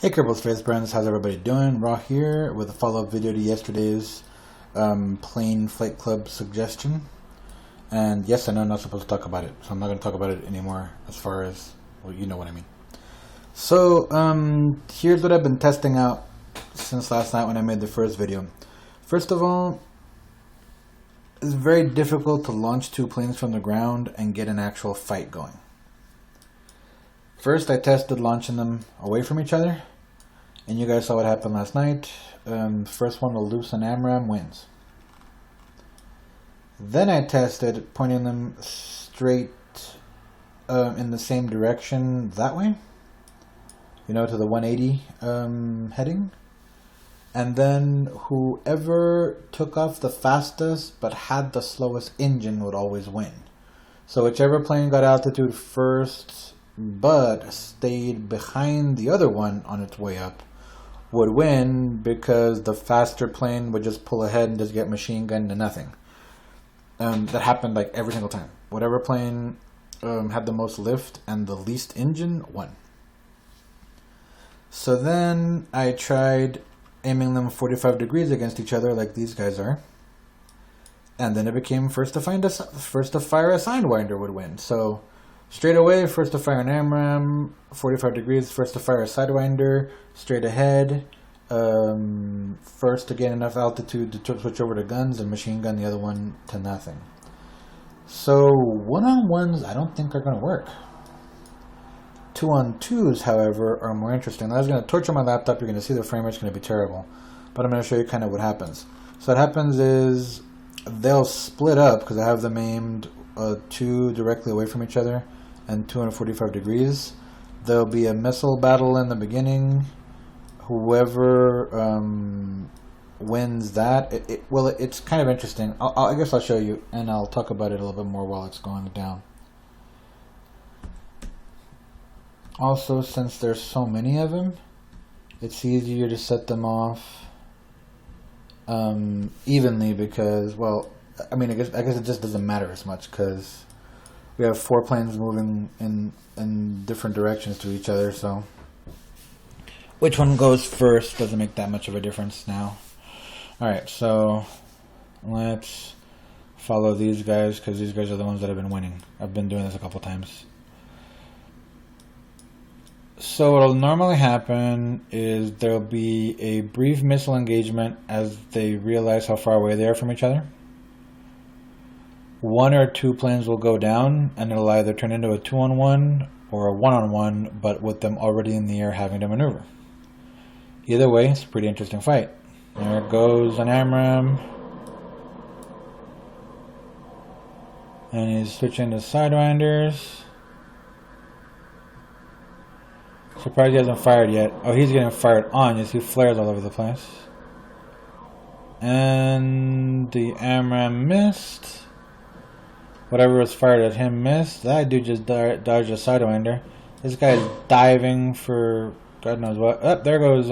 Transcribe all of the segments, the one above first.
Hey Kerbal Space Friends, how's everybody doing? Raw here with a follow-up video to yesterday's plane flight club suggestion. And yes, I know I'm not supposed to talk about it, so I'm not going to talk about it anymore as far as, well, you know what I mean. So, here's what I've been testing out since last night when I made the first video. First of all, it's very difficult to launch two planes from the ground and get an actual fight going. First, I tested launching them away from each other, and you guys saw what happened last night. First one to loose an AMRAAM wins. Then I tested pointing them straight in the same direction that way, you know, to the 180 heading. And then whoever took off the fastest but had the slowest engine would always win. So whichever plane got altitude first but stayed behind the other one on its way up would win, because the faster plane would just pull ahead and just get machine gunned to nothing. That happened like every single time. Whatever plane had the most lift and the least engine won. So then I tried aiming them 45 degrees against each other like these guys are. And then it became first to fire a Sidewinder would win. So straight away, first to fire an AMRAAM, 45 degrees, first to fire a Sidewinder, straight ahead, first to gain enough altitude to switch over to guns and machine gun the other one to nothing. So one-on-ones I don't think are going to work. Two-on-twos, however, are more interesting. I was going to torch on my laptop, you're going to see the frame rate's going to be terrible. But I'm going to show you kind of what happens. So what happens is they'll split up, because I have them aimed two directly away from each other and 245 degrees. There'll be a missile battle in the beginning. Whoever wins that, it's kind of interesting. I guess I'll show you, and I'll talk about it a little bit more while it's going down. Also, since there's so many of them, it's easier to set them off evenly, because, well, I mean, I guess it just doesn't matter as much, because we have four planes moving in different directions to each other, so which one goes first doesn't make that much of a difference now. Alright, so let's follow these guys, because these guys are the ones that have been winning. I've been doing this a couple times. So what'll normally happen is there'll be a brief missile engagement as they realize how far away they are from each other. One or two planes will go down, and it'll either turn into a 2-on-1 or a 1-on-1, but with them already in the air having to maneuver. Either way, it's a pretty interesting fight. There goes an AMRAAM, and he's switching to Sidewinders. Surprised he hasn't fired yet. Oh, he's getting fired on. You see flares all over the place. And the AMRAAM missed. Whatever was fired at him missed. That dude just dodged a Sidewinder. This guy's diving for God knows what. Oh, there goes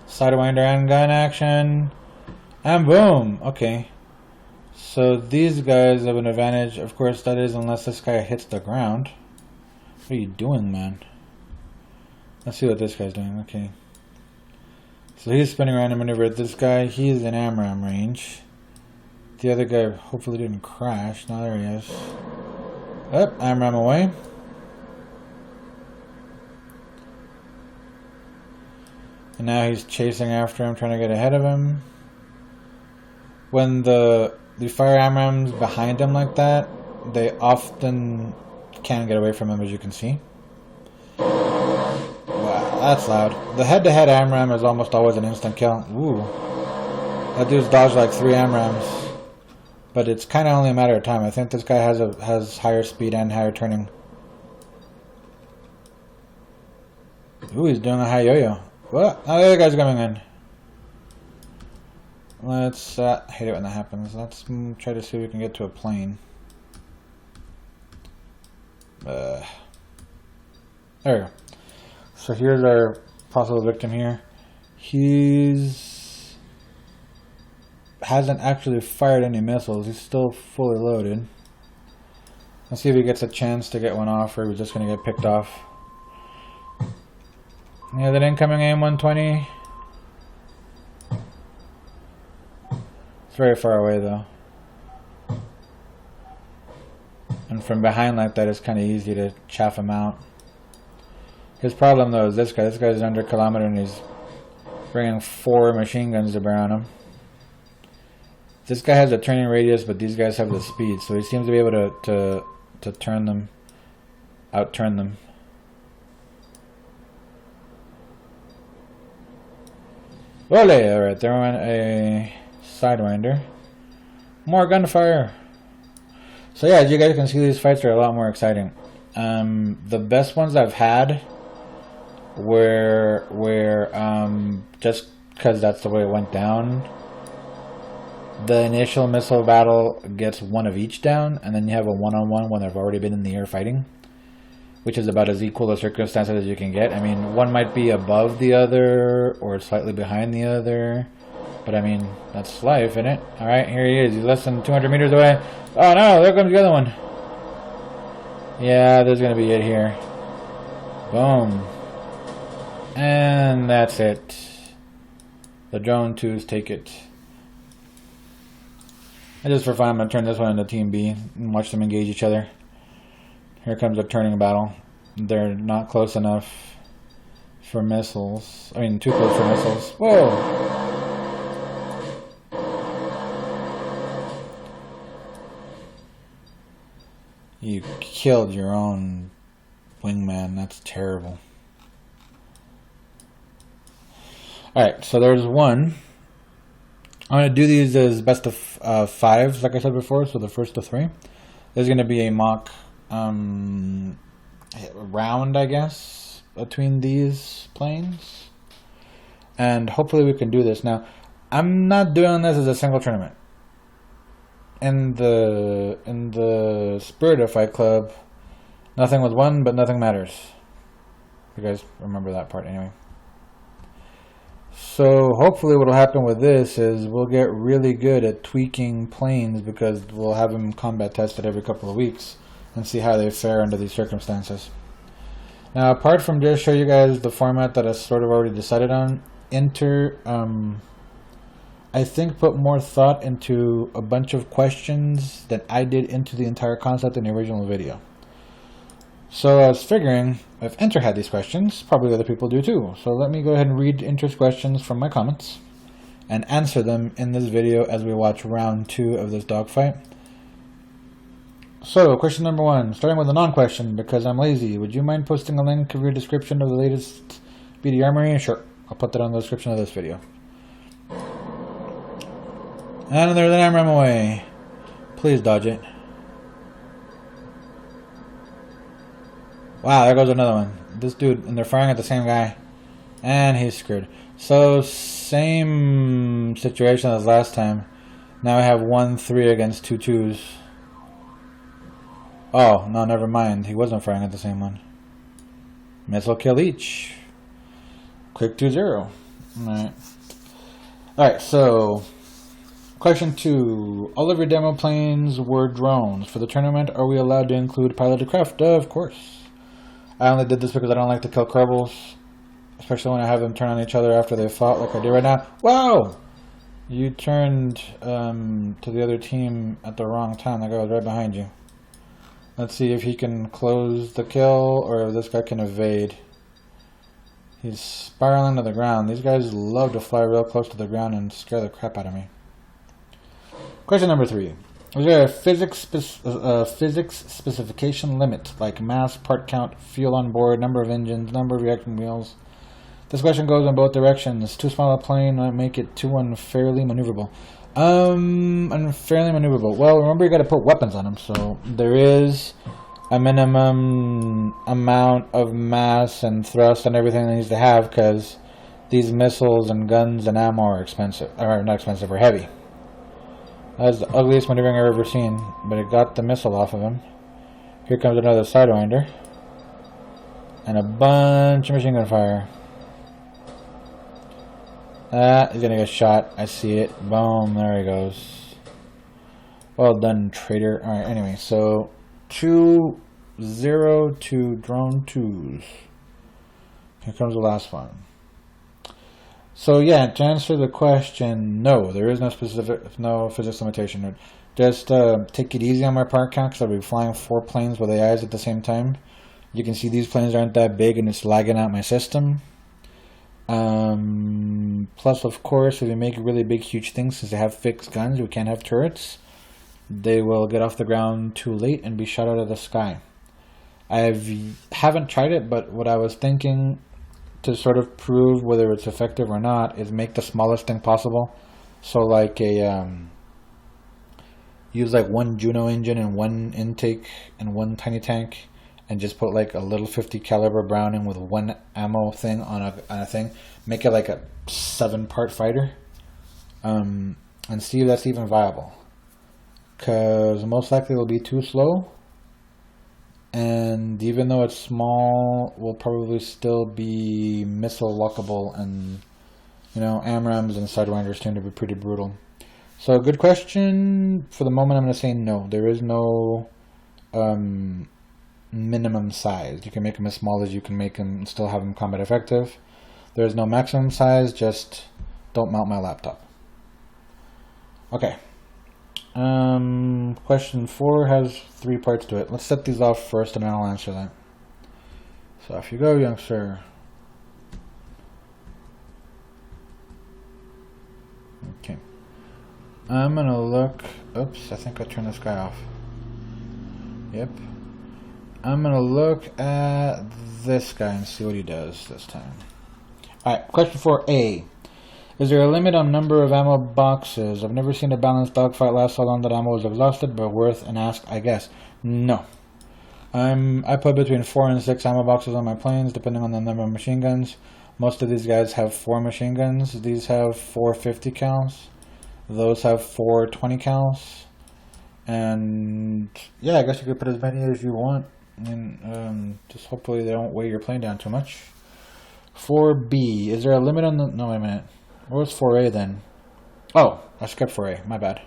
Sidewinder and gun action. And boom! Okay. So these guys have an advantage. Of course, that is unless this guy hits the ground. What are you doing, man? Let's see what this guy's doing. Okay. So he's spinning around to maneuver at this guy. He's in AMRAAM range. The other guy hopefully didn't crash. Now there he is. Oh, AMRAAM away. And now he's chasing after him, trying to get ahead of him. When the fire AMRAAM's behind him like that, they often can get away from him, as you can see. Wow, that's loud. The head-to-head AMRAAM is almost always an instant kill. Ooh. That dude's dodged like 3 AMRAAMs. But it's kind of only a matter of time. I think this guy has higher speed and higher turning. Ooh, he's doing a high yo-yo. What? Now the other guy's coming in. Let's, I hate it when that happens. Let's try to see if we can get to a plane. There we go. So here's our possible victim here. Hasn't actually fired any missiles. He's still fully loaded. Let's see if he gets a chance to get one off, or we're just going to get picked off. Yeah, that incoming AIM-120. It's very far away though. And from behind like that, it's kind of easy to chaff him out. His problem though is this guy. This guy's under a kilometer and he's bringing 4 machine guns to bear on him. This guy has a turning radius, but these guys have the speed, so he seems to be able to turn them, out-turn them. Ole! Alright, throwing a Sidewinder. More gunfire! So yeah, as you guys can see, these fights are a lot more exciting. The best ones I've had were just because that's the way it went down. The initial missile battle gets 1 of each down, and then you have a one-on-one when they've already been in the air fighting, which is about as equal a circumstances as you can get. I mean, one might be above the other or slightly behind the other, but I mean, that's life, isn't it? Alright, here he is. He's less than 200 meters away. Oh no, there comes the other one. Yeah, there's gonna be it here. Boom. And that's it. The drone 2s take it. And just for fun, I'm going to turn this one into Team B and watch them engage each other. Here comes a turning battle. They're not close enough for missiles. I mean, too close for missiles. Whoa! You killed your own wingman. That's terrible. Alright, so there's one. I'm going to do these as best of 5s, like I said before, so the first of 3. There's going to be a mock round, I guess, between these planes. And hopefully we can do this. Now, I'm not doing this as a single tournament. In the spirit of Fight Club, nothing was won, but nothing matters. You guys remember that part anyway. So hopefully what will happen with this is we'll get really good at tweaking planes, because we'll have them combat tested every couple of weeks and see how they fare under these circumstances. Now, apart from just show you guys the format that I sort of already decided on, I think put more thought into a bunch of questions that I did into the entire concept in the original video. So I was figuring, if Enter had these questions, probably other people do too. So let me go ahead and read Enter's questions from my comments and answer them in this video as we watch round 2 of this dogfight. So, question number 1, starting with a non-question, because I'm lazy. Would you mind posting a link of your description of the latest BD Armory? Sure, I'll put that on the description of this video. And there's an AMRAAM away. Please dodge it. Wow, there goes another one. This dude, and they're firing at the same guy. And he's screwed. So, same situation as last time. Now I have 1-3 against 2-2s. Oh, no, never mind. He wasn't firing at the same one. Missile kill each. Quick 2-0. Alright. Alright, so... Question 2. All of your demo planes were drones. For the tournament, are we allowed to include piloted craft? Of course. I only did this because I don't like to kill Kerbals, especially when I have them turn on each other after they've fought, like I do right now. Whoa! You turned to the other team at the wrong time. That guy was right behind you. Let's see if he can close the kill or if this guy can evade. He's spiraling to the ground. These guys love to fly real close to the ground and scare the crap out of me. Question number 3. Is there a physics specification limit, like mass, part count, fuel on board, number of engines, number of reaction wheels? This question goes in both directions. Too small a plane might make it too unfairly maneuverable. Unfairly maneuverable. Well, remember you got to put weapons on them, so there is a minimum amount of mass and thrust and everything it needs to have, because these missiles and guns and ammo are expensive, or not expensive, are heavy. That's the ugliest maneuvering I've ever seen, but it got the missile off of him. Here comes another Sidewinder. And a bunch of machine gun fire. He's gonna get shot. I see it. Boom, there he goes. Well done, traitor. Alright, anyway, so 2-0 to drone 2s. Here comes the last one. So yeah, to answer the question, no, there is no physics limitation. Just take it easy on my part count, because I'll be flying 4 planes with AIs at the same time. You can see these planes aren't that big and it's lagging out my system. Plus, of course, if you make really big, huge things, since they have fixed guns, we can't have turrets. They will get off the ground too late and be shot out of the sky. I haven't tried it, but what I was thinking to sort of prove whether it's effective or not is make the smallest thing possible. So like use like 1 Juno engine and 1 intake and 1 tiny tank, and just put like a little 50 caliber Browning with 1 ammo thing on a thing. Make it like a 7-part fighter, and see if that's even viable. Because most likely it'll be too slow, and even though it's small, will probably still be missile lockable, and AMRAAMs and Sidewinders tend to be pretty brutal. So good question. For the moment, I'm going to say no. There is no minimum size. You can make them as small as you can make them and still have them combat effective. There is no maximum size, just don't mount my laptop. Okay. Question 4 has 3 parts to it. Let's set these off first and then I'll answer that. So off you go, young sir. Okay. I'm gonna look. Oops, I think I turned this guy off. Yep. I'm gonna look at this guy and see what he does this time. Alright, question 4A. Is there a limit on number of ammo boxes? I've never seen a balanced dogfight last so long that ammo was exhausted, but worth an ask, I guess. No. I put between 4 and 6 ammo boxes on my planes, depending on the number of machine guns. Most of these guys have 4 machine guns. These have 4 50 cals. Those have 4 20 cals. And yeah, I guess you could put as many as you want. And just hopefully they don't weigh your plane down too much. 4B. Is there a limit on the... No, wait a minute. What was 4A then? Oh, I skipped 4A. My bad.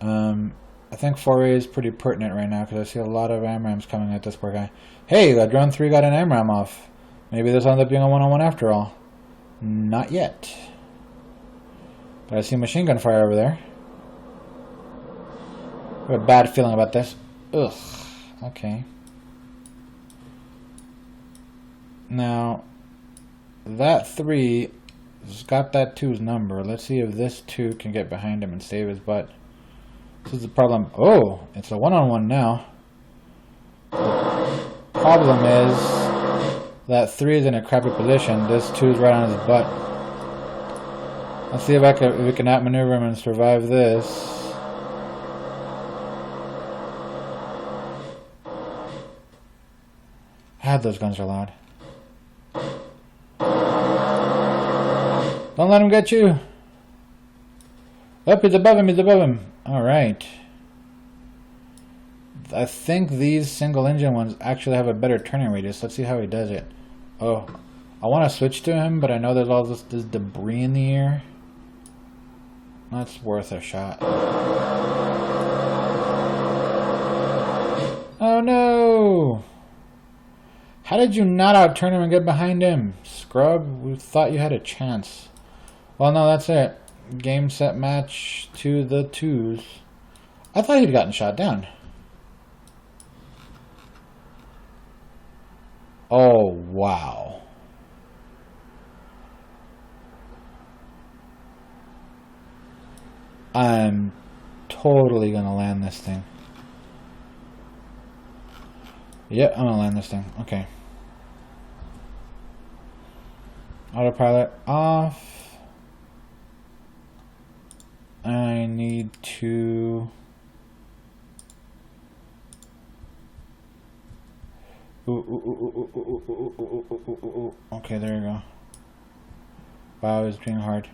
I think 4A is pretty pertinent right now because I see a lot of AMRAAMs coming at this poor guy. Hey, that drone 3 got an AMRAAM off. Maybe this will end up being a one-on-one after all. Not yet. But I see machine gun fire over there. I have a bad feeling about this. Ugh. Okay. Now, that 3 has got that 2's number. Let's see if this 2 can get behind him and save his butt. This is the problem. Oh, it's a one-on-one now. The problem is that 3 is in a crappy position. This 2 is right on his butt. Let's see if we can outmaneuver him and survive this. Those guns are loud. Don't let him get you. Oh, he's above him, he's above him. Alright. I think these single engine ones actually have a better turning radius. Let's see how he does it. Oh, I want to switch to him, but I know there's all this debris in the air. That's worth a shot. Oh no! How did you not outturn him and get behind him? Scrub, we thought you had a chance. Well, no, that's it. Game, set, match to the 2s. I thought he'd gotten shot down. Oh, wow. I'm totally gonna land this thing. Yep, I'm gonna land this thing. Okay. Autopilot off. I need to... Okay, there you go. Wow, it's being hard.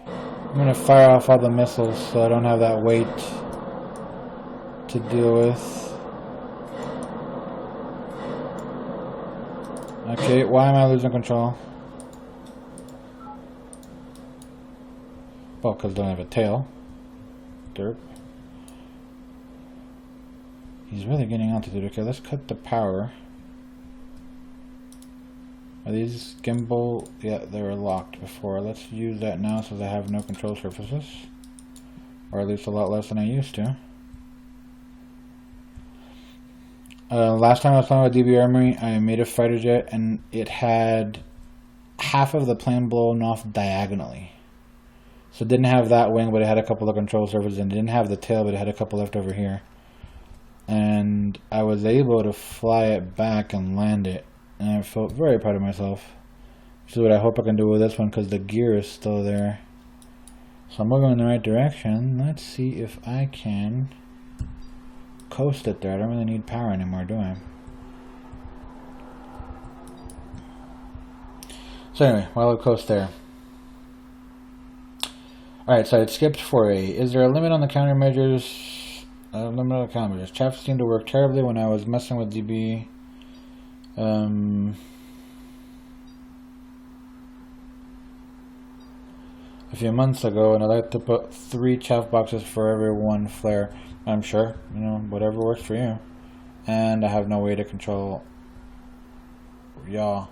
I'm gonna fire off all the missiles so I don't have that weight to deal with. Okay, why am I losing control? Well, because I don't have a tail. Derp. He's really getting altitude. Okay, let's cut the power. Are these gimbal? Yeah, they were locked before. Let's use that now so I have no control surfaces. Or at least a lot less than I used to. Last time I was playing with DB Armory, I made a fighter jet and it had half of the plane blown off diagonally. So it didn't have that wing, but it had a couple of control surfaces, and it didn't have the tail, but it had a couple left over here. And I was able to fly it back and land it, and I felt very proud of myself. Which is what I hope I can do with this one, because the gear is still there. So I'm moving in the right direction. Let's see if I can coast it there. I don't really need power anymore, do I? So anyway, while I coast there. Alright, so I skipped 4A. Is there a limit on the countermeasures? Limit on the countermeasures. Chaff seemed to work terribly when I was messing with DB. A few months ago, and I like to put 3 chaff boxes for every 1 flare. I'm sure, you know, whatever works for you. And I have no way to control yaw.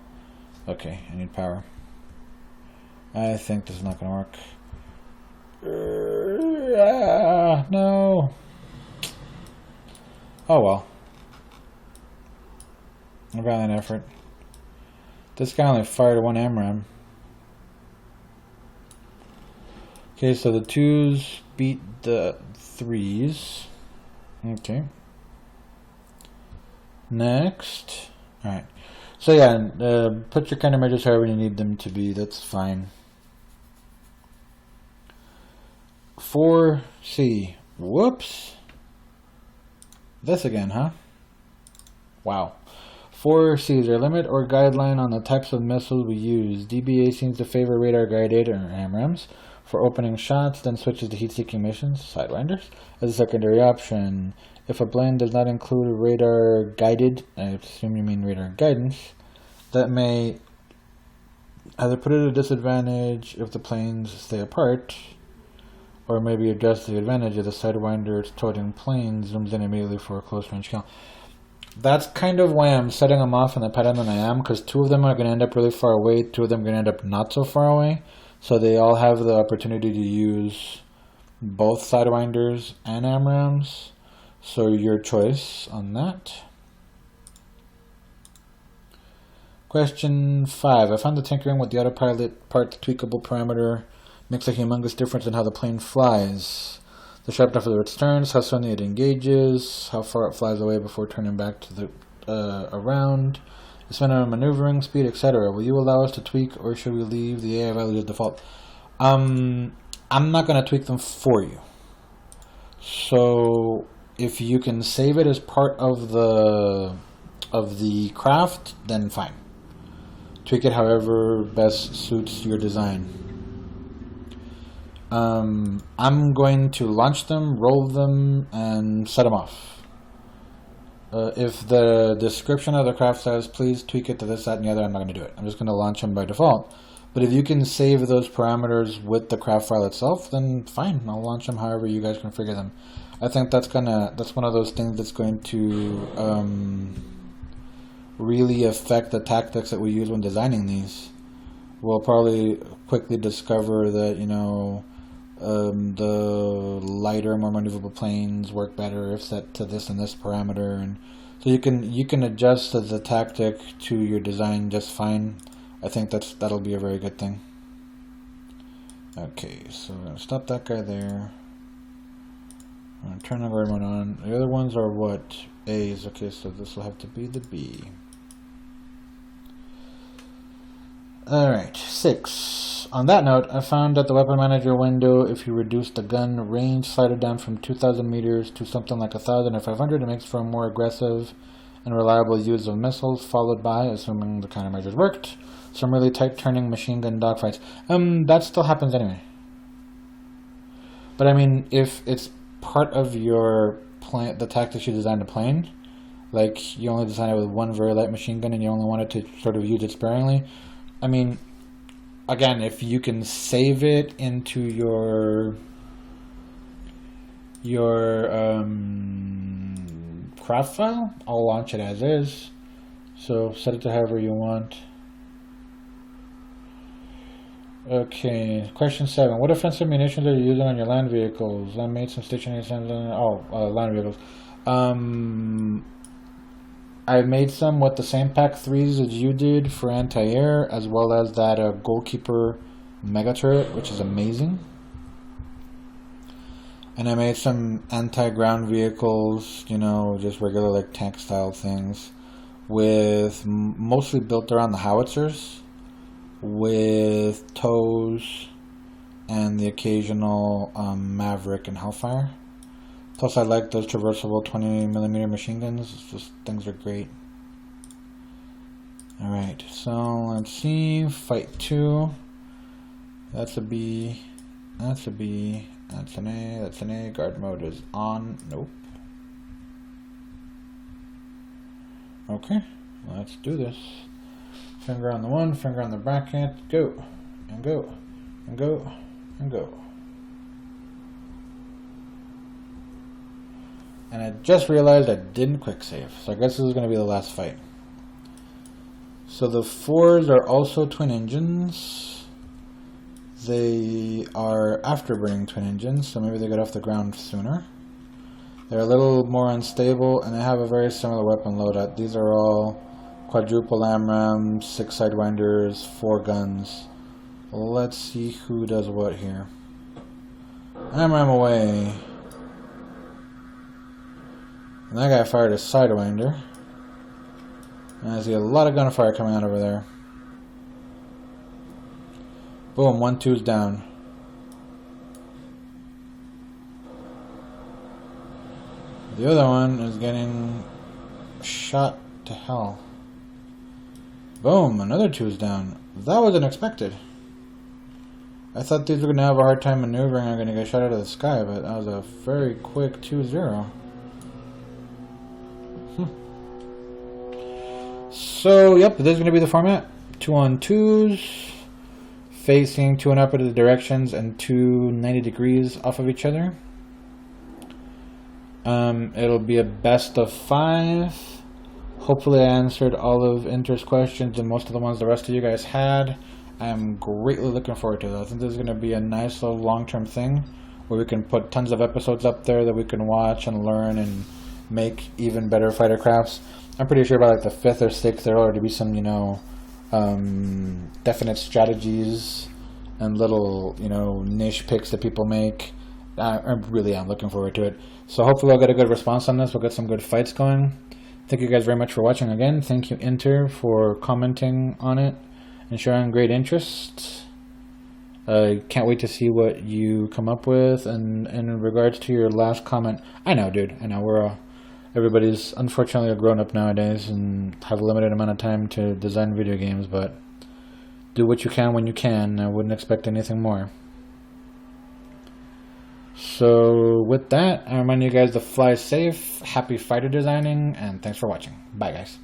Okay, I need power. I think this is not gonna work. No. Oh well. A valiant effort. This guy only fired 1 AMRAAM. Okay, so the 2s beat the 3s. Okay. Next. Alright. So yeah, put your countermeasures however you need them to be. That's fine. 4C. Whoops. This again, huh? Wow. 4C. Is there a limit or guideline on the types of missiles we use? DBA seems to favor radar guided or AMRAAMs for opening shots, then switches to heat-seeking missions, Sidewinders, as a secondary option. If a blend does not include radar guided, I assume you mean radar guidance, that may either put it at a disadvantage if the planes stay apart, or maybe adjust the advantage of the Sidewinder's toting plane zooms in immediately for a close-range kill. That's kind of why I'm setting them off in the pattern that I am, because 2 of them are going to end up really far away, 2 of them are going to end up not so far away. So they all have the opportunity to use both Sidewinders and AMRAAMs. So your choice on that. Question 5. I found the tinkering with the autopilot part tweakable parameter makes a humongous difference in how the plane flies. The sharpness of its turns, how suddenly it engages, how far it flies away before turning back to the around, its minimum maneuvering speed, etc. Will you allow us to tweak, or should we leave the AI values as default? I'm not going to tweak them for you. So if you can save it as part of the craft, then fine. Tweak it however best suits your design. I'm going to launch them, roll them, and set them off. If the description of the craft says, please tweak it to this, that, and the other, I'm not going to do it. I'm just going to launch them by default. But if you can save those parameters with the craft file itself, then fine. I'll launch them however you guys configure them. I think that's one of those things that's going to really affect the tactics that we use when designing these. We'll probably quickly discover that, you know, the lighter, more maneuverable planes work better if set to this and this parameter, and so you can adjust the tactic to your design just fine. I think that'll be a very good thing. Okay, so I'm gonna stop that guy there. I'm gonna turn the guard mode on. The other ones are what? A's. Okay, so this will have to be the B. Alright, 6. On that note, I found that the weapon manager window, if you reduce the gun range slider down from 2,000 meters to something like 1,000 or 500, it makes for a more aggressive and reliable use of missiles, followed by, assuming the countermeasures worked, some really tight turning machine gun dogfights. That still happens anyway. But I mean, if it's part of your plan, the tactics you designed the plane, like you only designed it with one very light machine gun and you only wanted to sort of use it sparingly, I mean, again, if you can save it into your craft file, I'll launch it as is. So set it to however you want. Okay, question 7. What offensive munitions are you using on your land vehicles? I made some stationary land vehicles. I made some with the same pack 3s as you did for anti-air, as well as that goalkeeper mega turret, which is amazing. And I made some anti-ground vehicles, you know, just regular like tank style things, with mostly built around the howitzers, with tows and the occasional Maverick and Hellfire. Plus I like those traversable 20mm machine guns. It's just, things are great. Alright, so let's see. Fight 2. That's a B. That's a B. That's an A. That's an A. Guard mode is on. Nope. Okay, let's do this. Finger on the one, finger on the bracket. Go. And go. And go. And go. And I just realized I didn't quick save, so I guess this is going to be the last fight. So the 4s are also twin engines. They are afterburning twin engines, so maybe they get off the ground sooner. They're a little more unstable, and they have a very similar weapon loadout. These are all quadruple AMRAAM, 6 sidewinders, 4 guns. Let's see who does what here. AMRAAM away. And that guy fired a sidewinder. And I see a lot of gunfire coming out over there. Boom, 1-2's down. The other one is getting shot to hell. Boom, another 2's down. That was unexpected. I thought these were going to have a hard time maneuvering and are going to get shot out of the sky, but that was a very quick 2-0. So, yep, this is going to be the format. 2-on-2s, facing 2 in opposite directions and 2 90 degrees off of each other. It'll be a best of 5. Hopefully I answered all of Inter's questions and most of the ones the rest of you guys had. I am greatly looking forward to that. I think this is going to be a nice little long-term thing where we can put tons of episodes up there that we can watch and learn and make even better fighter crafts. I'm pretty sure by like the 5th or 6th there will already be some, you know, definite strategies and little, you know, niche picks that people make. I really am looking forward to it. So hopefully I'll get a good response on this. We'll get some good fights going. Thank you guys very much for watching again. Thank you, Inter, for commenting on it and showing great interest. I can't wait to see what you come up with. And in regards to your last comment, I know, dude. I know we're everybody's unfortunately a grown-up nowadays and have a limited amount of time to design video games, but do what you can when you can. I wouldn't expect anything more. So with that, I remind you guys to fly safe, happy fighter designing, and thanks for watching. Bye guys.